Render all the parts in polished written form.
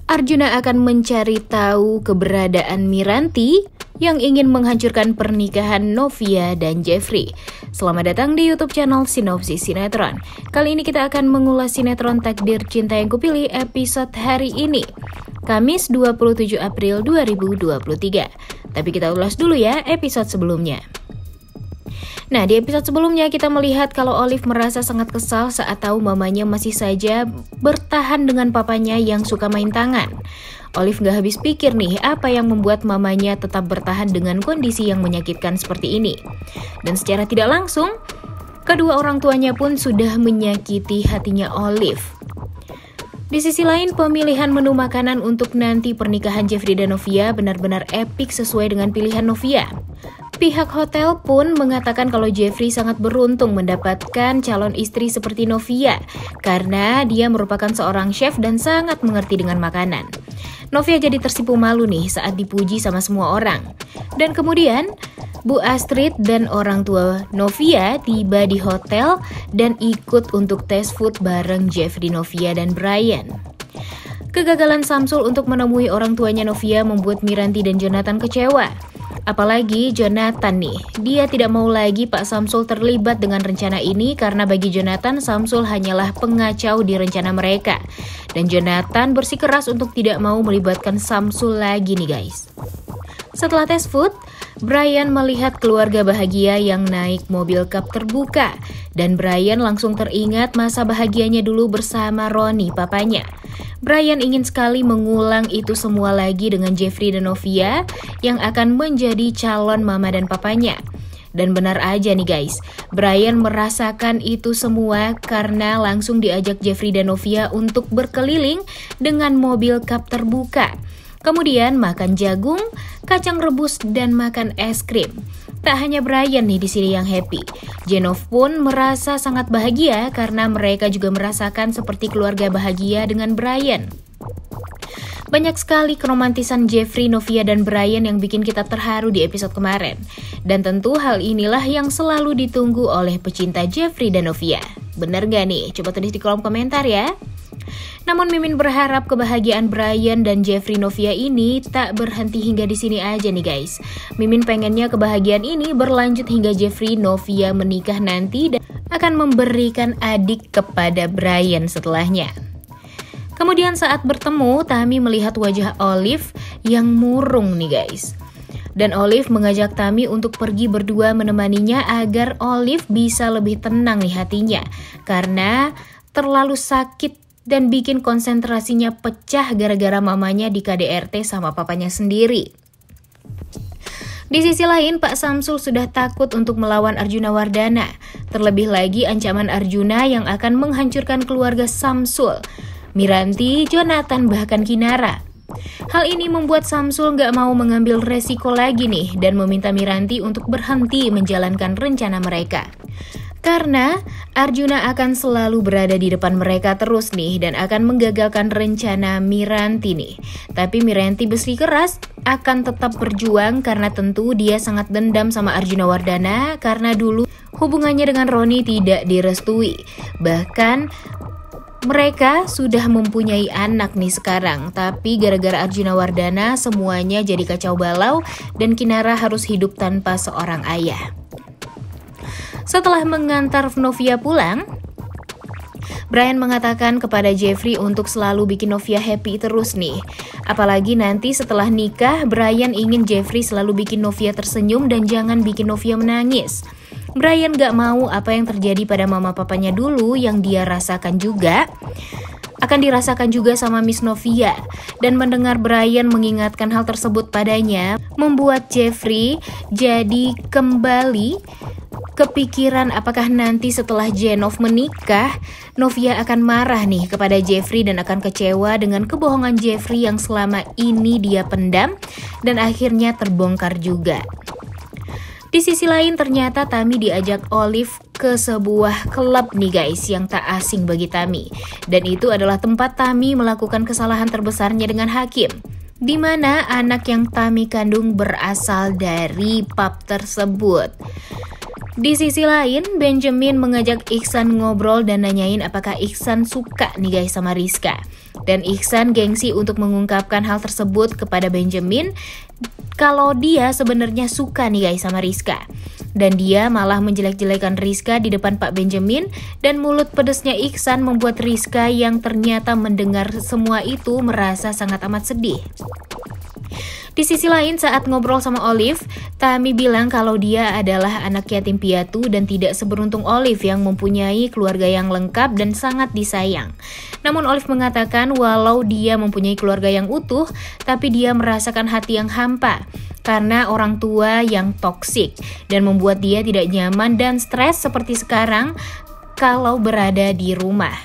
Arjuna akan mencari tahu keberadaan Miranti yang ingin menghancurkan pernikahan Novia dan Jeffrey. Selamat datang di YouTube channel Sinopsis Sinetron. Kali ini kita akan mengulas sinetron Takdir Cinta Yang Kupilih episode hari ini, Kamis 27 April 2023. Tapi kita ulas dulu ya episode sebelumnya. Nah, di episode sebelumnya kita melihat kalau Olive merasa sangat kesal saat tahu mamanya masih saja bertahan dengan papanya yang suka main tangan. Olive gak habis pikir nih apa yang membuat mamanya tetap bertahan dengan kondisi yang menyakitkan seperti ini. Dan secara tidak langsung, kedua orang tuanya pun sudah menyakiti hatinya Olive. Di sisi lain, pemilihan menu makanan untuk nanti pernikahan Jeffrey dan Novia benar-benar epik sesuai dengan pilihan Novia. Pihak hotel pun mengatakan kalau Jeffrey sangat beruntung mendapatkan calon istri seperti Novia karena dia merupakan seorang chef dan sangat mengerti dengan makanan. Novia jadi tersipu malu nih saat dipuji sama semua orang. Dan kemudian Bu Astrid dan orang tua Novia tiba di hotel dan ikut untuk tes food bareng Jeffrey, Novia, dan Brian. Kegagalan Samsul untuk menemui orang tuanya Novia membuat Miranti dan Jonathan kecewa. Apalagi Jonathan nih, dia tidak mau lagi Pak Samsul terlibat dengan rencana ini karena bagi Jonathan, Samsul hanyalah pengacau di rencana mereka. Dan Jonathan bersikeras untuk tidak mau melibatkan Samsul lagi nih guys. Setelah tes food, Brian melihat keluarga bahagia yang naik mobil kap terbuka. Dan Brian langsung teringat masa bahagianya dulu bersama Ronnie, papanya. Brian ingin sekali mengulang itu semua lagi dengan Jeffrey dan Novia yang akan menjadi calon mama dan papanya. Dan benar aja nih guys, Brian merasakan itu semua karena langsung diajak Jeffrey dan Novia untuk berkeliling dengan mobil kap terbuka. Kemudian makan jagung, kacang rebus, dan makan es krim. Tak hanya Brian nih di sini yang happy, Jenov pun merasa sangat bahagia karena mereka juga merasakan seperti keluarga bahagia dengan Brian. Banyak sekali keromantisan Jeffrey, Novia, dan Brian yang bikin kita terharu di episode kemarin. Dan tentu hal inilah yang selalu ditunggu oleh pecinta Jeffrey dan Novia. Bener gak nih? Coba tulis di kolom komentar ya. Namun Mimin berharap kebahagiaan Brian dan Jeffrey Novia ini tak berhenti hingga di sini aja nih guys. Mimin pengennya kebahagiaan ini berlanjut hingga Jeffrey Novia menikah nanti dan akan memberikan adik kepada Brian setelahnya. Kemudian saat bertemu, Tami melihat wajah Olive yang murung nih guys. Dan Olive mengajak Tami untuk pergi berdua menemaninya agar Olive bisa lebih tenang nih hatinya. Karena terlalu sakit dan bikin konsentrasinya pecah gara-gara mamanya di KDRT sama papanya sendiri. Di sisi lain, Pak Samsul sudah takut untuk melawan Arjuna Wardana. Terlebih lagi ancaman Arjuna yang akan menghancurkan keluarga Samsul, Miranti, Jonathan, bahkan Kinara. Hal ini membuat Samsul gak mau mengambil resiko lagi nih dan meminta Miranti untuk berhenti menjalankan rencana mereka. Karena Arjuna akan selalu berada di depan mereka terus nih dan akan menggagalkan rencana Miranti nih. Tapi Miranti bersikeras akan tetap berjuang karena tentu dia sangat dendam sama Arjuna Wardana karena dulu hubungannya dengan Ronnie tidak direstui. Bahkan mereka sudah mempunyai anak nih sekarang, tapi gara-gara Arjuna Wardana semuanya jadi kacau balau dan Kinara harus hidup tanpa seorang ayah. Setelah mengantar Novia pulang, Brian mengatakan kepada Jeffrey untuk selalu bikin Novia happy terus nih. Apalagi nanti setelah nikah, Brian ingin Jeffrey selalu bikin Novia tersenyum dan jangan bikin Novia menangis. Brian gak mau apa yang terjadi pada mama papanya dulu yang dia rasakan juga akan dirasakan juga sama Miss Novia. Dan mendengar Brian mengingatkan hal tersebut padanya membuat Jeffrey jadi kembali kepikiran apakah nanti setelah Jenov menikah, Novia akan marah nih kepada Jeffrey dan akan kecewa dengan kebohongan Jeffrey yang selama ini dia pendam dan akhirnya terbongkar juga. Di sisi lain ternyata Tami diajak Olive ke sebuah klub nih guys yang tak asing bagi Tami. Dan itu adalah tempat Tami melakukan kesalahan terbesarnya dengan Hakim, di mana anak yang Tami kandung berasal dari pub tersebut. Di sisi lain, Benjamin mengajak Iksan ngobrol dan nanyain apakah Iksan suka nih guys sama Rizka. Dan Ihsan gengsi untuk mengungkapkan hal tersebut kepada Benjamin kalau dia sebenarnya suka nih guys sama Rizka. Dan dia malah menjelek-jelekan Rizka di depan Pak Benjamin, dan mulut pedesnya Ihsan membuat Rizka yang ternyata mendengar semua itu merasa sangat amat sedih. Di sisi lain, saat ngobrol sama Olive, Tami bilang kalau dia adalah anak yatim piatu dan tidak seberuntung Olive yang mempunyai keluarga yang lengkap dan sangat disayang. Namun Olive mengatakan walau dia mempunyai keluarga yang utuh, tapi dia merasakan hati yang hampa karena orang tua yang toksik dan membuat dia tidak nyaman dan stres seperti sekarang kalau berada di rumah.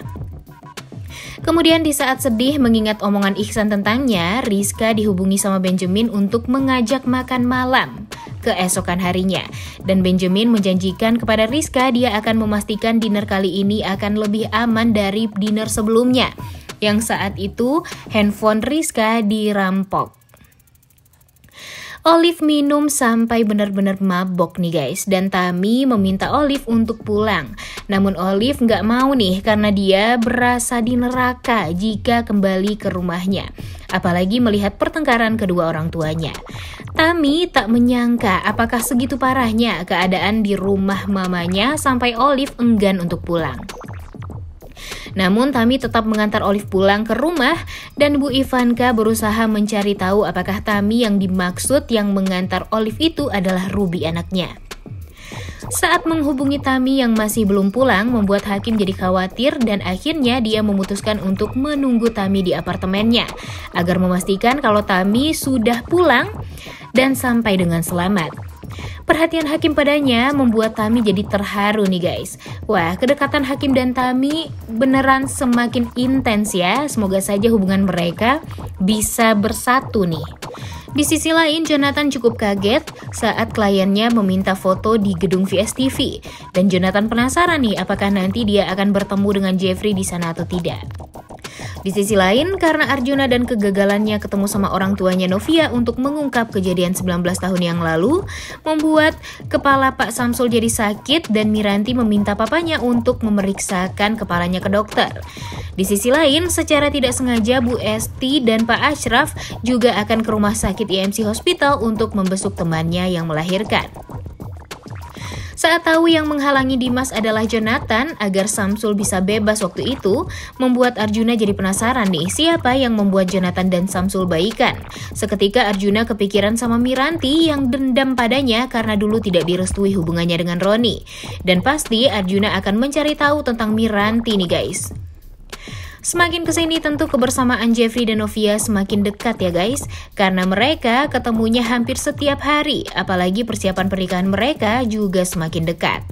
Kemudian di saat sedih mengingat omongan Ihsan tentangnya, Rizka dihubungi sama Benjamin untuk mengajak makan malam keesokan harinya. Dan Benjamin menjanjikan kepada Rizka dia akan memastikan dinner kali ini akan lebih aman dari dinner sebelumnya, yang saat itu handphone Rizka dirampok. Olive minum sampai benar-benar mabok nih guys, dan Tami meminta Olive untuk pulang. Namun Olive nggak mau nih karena dia berasa di neraka jika kembali ke rumahnya, apalagi melihat pertengkaran kedua orang tuanya. Tami tak menyangka apakah segitu parahnya keadaan di rumah mamanya sampai Olive enggan untuk pulang. Namun Tami tetap mengantar Olive pulang ke rumah, dan Bu Ivanka berusaha mencari tahu apakah Tami yang dimaksud yang mengantar Olive itu adalah Ruby anaknya. Saat menghubungi Tami yang masih belum pulang membuat Hakim jadi khawatir, dan akhirnya dia memutuskan untuk menunggu Tami di apartemennya agar memastikan kalau Tami sudah pulang dan sampai dengan selamat. Perhatian Hakim padanya membuat Tami jadi terharu nih guys. Wah, kedekatan Hakim dan Tami beneran semakin intens ya. Semoga saja hubungan mereka bisa bersatu nih. Di sisi lain, Jonathan cukup kaget saat kliennya meminta foto di gedung VSTV. Dan Jonathan penasaran nih apakah nanti dia akan bertemu dengan Jeffrey di sana atau tidak. Di sisi lain, karena Arjuna dan kegagalannya ketemu sama orang tuanya Novia untuk mengungkap kejadian 19 tahun yang lalu, membuat kepala Pak Samsul jadi sakit dan Miranti meminta papanya untuk memeriksakan kepalanya ke dokter. Di sisi lain, secara tidak sengaja Bu Esti dan Pak Ashraf juga akan ke rumah sakit IMC Hospital untuk membesuk temannya yang melahirkan. Saat tahu yang menghalangi Dimas adalah Jonathan agar Samsul bisa bebas waktu itu, membuat Arjuna jadi penasaran nih siapa yang membuat Jonathan dan Samsul baikan. Seketika Arjuna kepikiran sama Miranti yang dendam padanya karena dulu tidak direstui hubungannya dengan Roni. Dan pasti Arjuna akan mencari tahu tentang Miranti nih guys. Semakin kesini tentu kebersamaan Jeffrey dan Novia semakin dekat ya guys, karena mereka ketemunya hampir setiap hari, apalagi persiapan pernikahan mereka juga semakin dekat.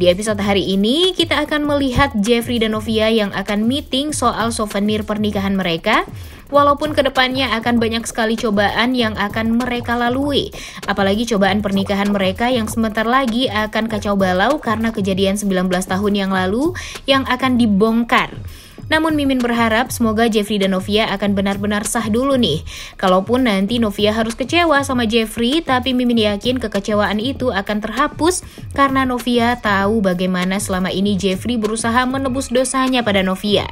Di episode hari ini kita akan melihat Jeffrey dan Novia yang akan meeting soal souvenir pernikahan mereka, walaupun kedepannya akan banyak sekali cobaan yang akan mereka lalui, apalagi cobaan pernikahan mereka yang sebentar lagi akan kacau balau karena kejadian 19 tahun yang lalu yang akan dibongkar. Namun Mimin berharap semoga Jeffrey dan Novia akan benar-benar sah dulu nih. Kalaupun nanti Novia harus kecewa sama Jeffrey, tapi Mimin yakin kekecewaan itu akan terhapus karena Novia tahu bagaimana selama ini Jeffrey berusaha menebus dosanya pada Novia.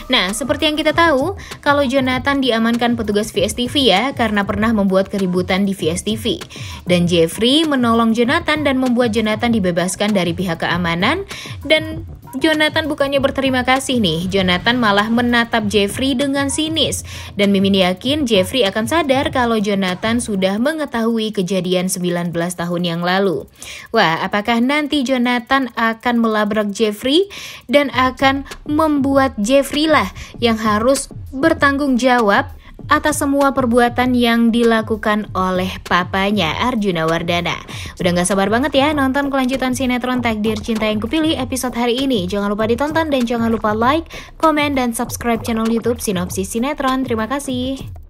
Nah, seperti yang kita tahu, kalau Jonathan diamankan petugas VSTV ya, karena pernah membuat keributan di VSTV. Dan Jeffrey menolong Jonathan dan membuat Jonathan dibebaskan dari pihak keamanan. Dan Jonathan bukannya berterima kasih nih, Jonathan malah menatap Jeffrey dengan sinis. Dan Mimin yakin Jeffrey akan sadar kalau Jonathan sudah mengetahui kejadian 19 tahun yang lalu. Wah, apakah nanti Jonathan akan melabrak Jeffrey dan akan membuat Jeffrey lah yang harus bertanggung jawab atas semua perbuatan yang dilakukan oleh papanya Arjuna Wardana. Udah gak sabar banget ya nonton kelanjutan sinetron Takdir Cinta Yang Kupilih episode hari ini. Jangan lupa ditonton dan jangan lupa like, komen, dan subscribe channel YouTube Sinopsis Sinetron. Terima kasih.